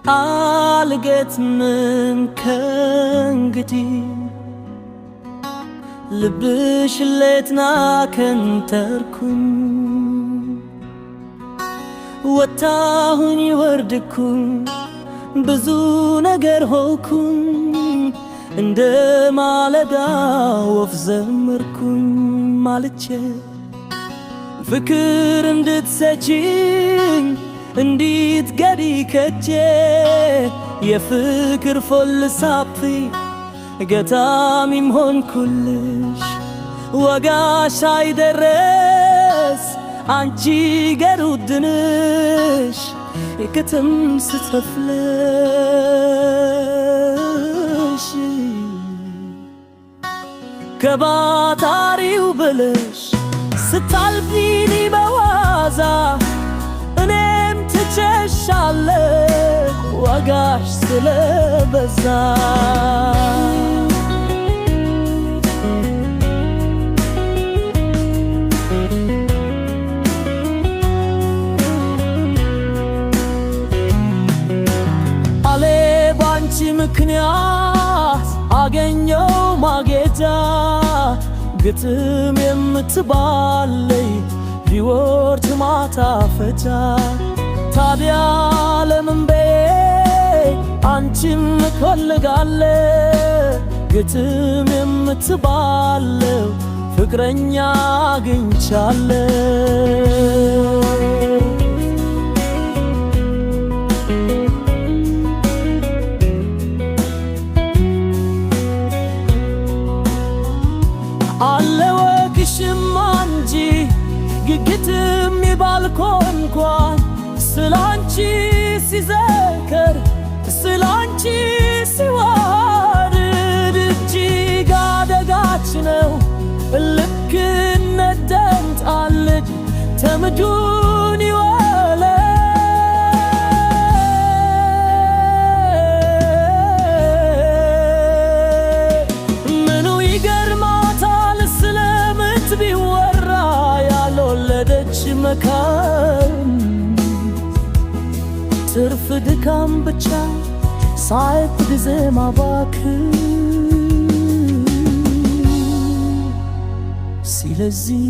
አልገጥምም ከእንግዲህ ልብሽ ሌትና ከንተርኩኝ ወጣሁኝ ወርድኩኝ ብዙ ነገር ሆንኩኝ እንደ ማለዳ ወፍ ዘመርኩኝ ማልቼ ፍቅር እንድትሰጪኝ እንዲት ገዲ ከጄ የፍቅር ፈልሳፊ ገጣሚም ሆንኩልሽ ወጋሽ አይደረስ አንቺ ገሩድንሽ የከተም ስትፈፍለሽ ከባታሪው ብለሽ ስታልፊኒ በዋዛ እኔም ትቸሻለሁ ዋጋሽ ስለበዛ አሌ ባንቺ ምክንያት አገኘው ማጌጫ ግጥም የምትባለይ ሪወርድ ማጣፈጫ ታዲያ ለምን አንቺም እፈልጋለ ግጥም የምትባለው ፍቅረኛ አግኝቻለሁ አለወግሽም አንጂ ግጥም ይባልኮንኳን ስላንቺ ሲዘከር ስላንቺ ሲዋርድ እጅግ አደጋች ነው ልክ እንደምጣለች ተምጁን ይወለ ምኑ ይገርማታል ስለምት ቢወራ ያልወለደች መካን ትርፍ ድካም ብቻ ሳይት ጊዜ ማባክን ስለዚህ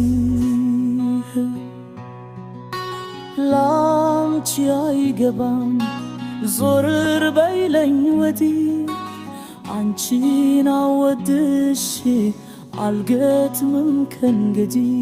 ላንቺ አይገባም ዞር በይለኝ ወዲህ አንቺን አወድሼ አልገጥምም ከእንግዲህ